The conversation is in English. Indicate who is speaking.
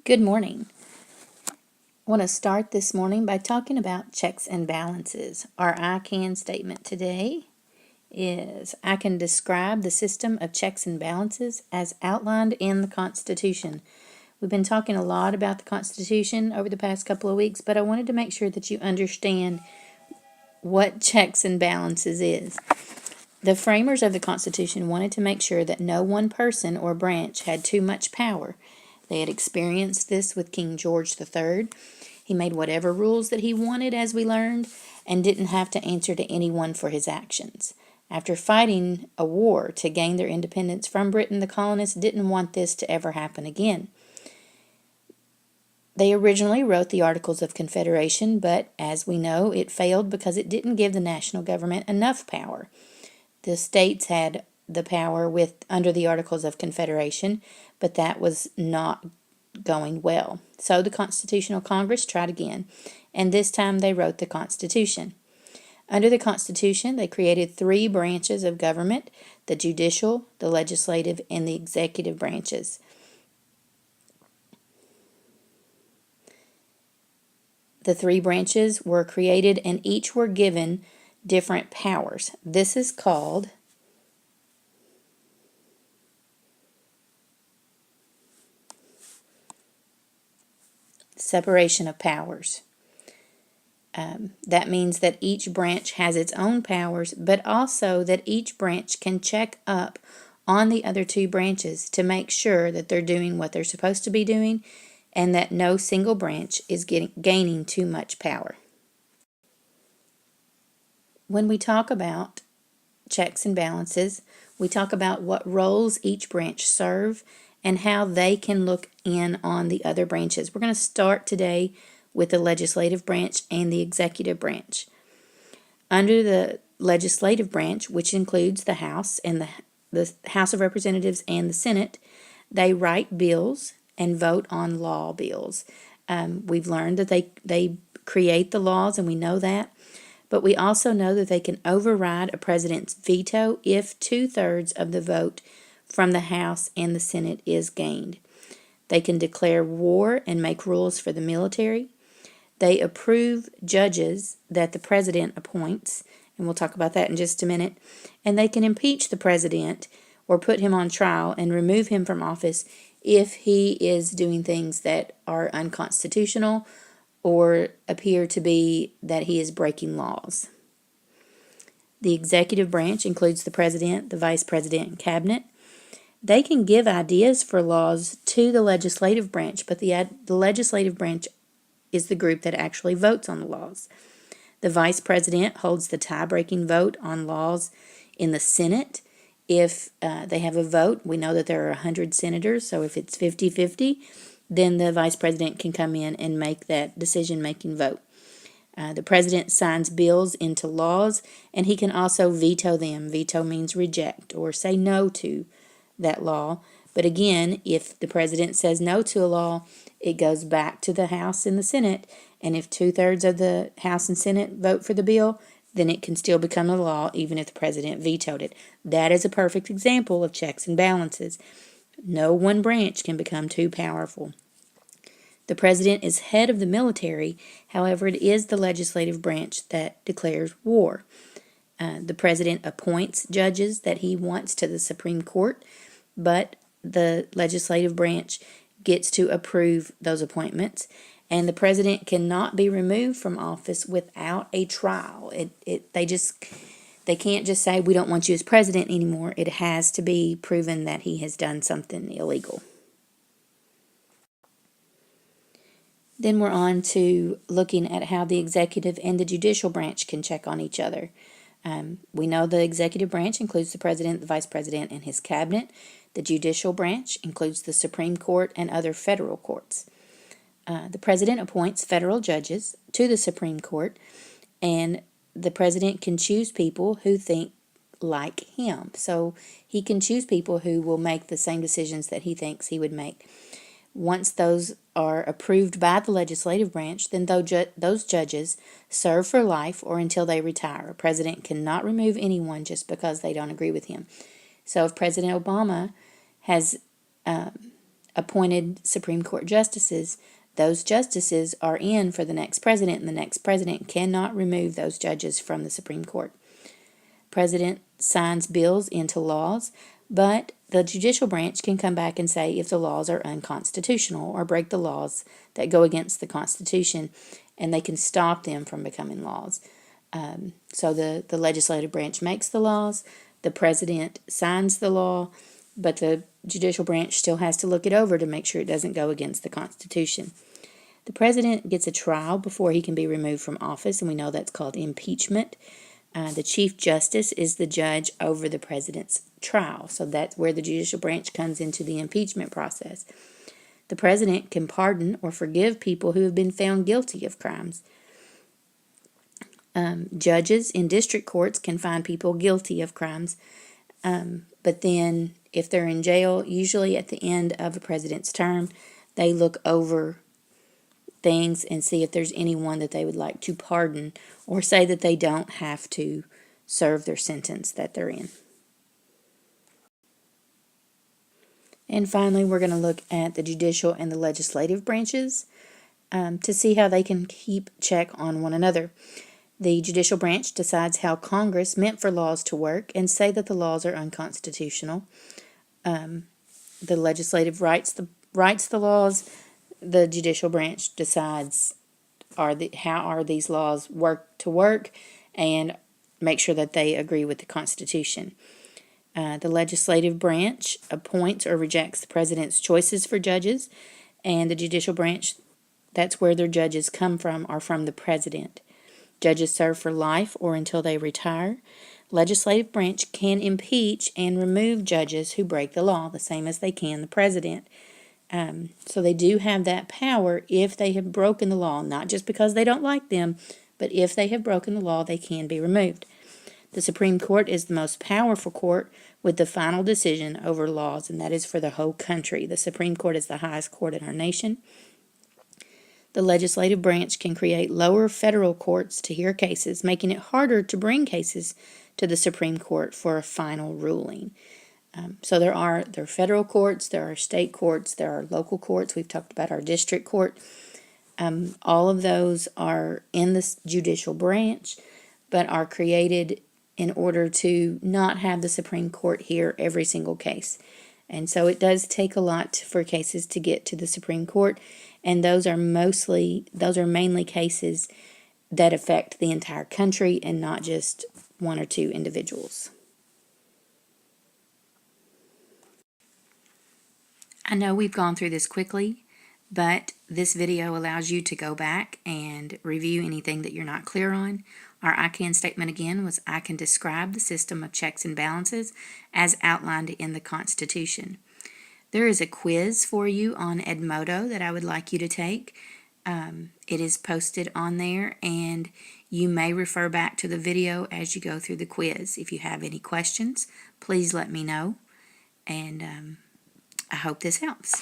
Speaker 1: Good morning. I want to start this morning by talking about checks and balances. Our I can statement today is I can describe the system of checks and balances as outlined in the Constitution. We've been talking a lot about the Constitution over the past couple of weeks, but I wanted to make sure that you understand what checks and balances is. The framers of the Constitution wanted to make sure that no one person or branch had too much power. They had experienced this with King George III. He made whatever rules that he wanted, as we learned, and didn't have to answer to anyone for his actions. After fighting a war to gain their independence from Britain, the colonists didn't want this to ever happen again. They originally wrote the Articles of Confederation, but as we know, it failed because it didn't give the national government enough power. The states had the power under the Articles of Confederation, but that was not going well. So the Constitutional Congress tried again, and this time they wrote the Constitution. Under the Constitution, they created 3 branches of government: the judicial, the legislative, and the executive branches. The 3 branches were created, and each were given different powers. This is called separation of powers. That means that each branch has its own powers, but also that each branch can check up on the other 2 branches to make sure that they're doing what they're supposed to be doing and that no single branch is gaining too much power. When we talk about checks and balances, we talk about what roles each branch serve and how they can look in on the other branches. We're going to start today with the legislative branch and the executive branch. Under the legislative branch, which includes the House and the House of Representatives and the Senate, they write bills and vote on law bills. We've learned that they create the laws, and we know that. But we also know that they can override a president's veto if 2/3 of the vote from the House and the Senate is gained. They can declare war and make rules for the military. They approve judges that the president appoints, and we'll talk about that in just a minute. And they can impeach the president or put him on trial and remove him from office if he is doing things that are unconstitutional or appear to be that he is breaking laws. The executive branch includes the president, the vice president, and cabinet. They can give ideas for laws to the legislative branch, but the legislative branch is the group that actually votes on the laws. The vice president holds the tie-breaking vote on laws in the Senate. If they have a vote, we know that there are 100 senators, so if it's 50-50, then the vice president can come in and make that decision-making vote. The president signs bills into laws, and he can also veto them. Veto means reject or say no to that law. But again, if the president says no to a law, it goes back to the House and the Senate, and if 2/3 of the House and Senate vote for the bill, then it can still become a law even if the president vetoed it. That is a perfect example of checks and balances. No one branch can become too powerful. The president is head of the military, however, it is the legislative branch that declares war. The president appoints judges that he wants to the Supreme Court, but the legislative branch gets to approve those appointments, and the president cannot be removed from office without a trial. They can't just say, we don't want you as president anymore. It has to be proven that he has done something illegal. Then we're on to looking at how the executive and the judicial branch can check on each other. We know the executive branch includes the president, the vice president, and his cabinet. The judicial branch includes the Supreme Court and other federal courts. The president appoints federal judges to the Supreme Court, and the president can choose people who think like him. So he can choose people who will make the same decisions that he thinks he would make. Once those are approved by the legislative branch, then those judges serve for life or until they retire. A president cannot remove anyone just because they don't agree with him. So if President Obama has appointed Supreme Court justices, those justices are in for the next president, and the next president cannot remove those judges from the Supreme Court. President signs bills into laws, but the judicial branch can come back and say if the laws are unconstitutional or break the laws that go against the Constitution, and they can stop them from becoming laws. So the legislative branch makes the laws, the president signs the law, but the judicial branch still has to look it over to make sure it doesn't go against the Constitution. The president gets a trial before he can be removed from office, and we know that's called impeachment. The Chief Justice is the judge over the president's trial, so that's where the judicial branch comes into the impeachment process. The president can pardon or forgive people who have been found guilty of crimes. Judges in district courts can find people guilty of crimes, but then if they're in jail, usually at the end of a president's term, they look over things and see if there's anyone that they would like to pardon or say that they don't have to serve their sentence that they're in. And finally, we're going to look at the judicial and the legislative branches to see how they can keep check on one another. The judicial branch decides how Congress meant for laws to work and say that the laws are unconstitutional. The legislative writes the laws. The judicial branch decides how are these laws work and make sure that they agree with the Constitution. The legislative branch appoints or rejects the president's choices for judges, and the judicial branch, that's where their judges come from, are from the president. Judges serve for life or until they retire. Legislative branch can impeach and remove judges who break the law, the same as they can the president. So they do have that power if they have broken the law, not just because they don't like them, but if they have broken the law, they can be removed. The Supreme Court is the most powerful court with the final decision over laws, and that is for the whole country. The Supreme Court is the highest court in our nation. The legislative branch can create lower federal courts to hear cases, making it harder to bring cases to the Supreme Court for a final ruling. So there are federal courts, there are state courts, there are local courts. We've talked about our district court. All of those are in the judicial branch, but are created in order to not have the Supreme Court hear every single case. And so it does take a lot for cases to get to the Supreme Court, and those are mainly cases that affect the entire country and not just one or two individuals. I know we've gone through this quickly, but this video allows you to go back and review anything that you're not clear on. Our I can statement again was I can describe the system of checks and balances as outlined in the Constitution. There is a quiz for you on Edmodo that I would like you to take. It is posted on there, and you may refer back to the video as you go through the quiz. If you have any questions, please let me know, and I hope this helps.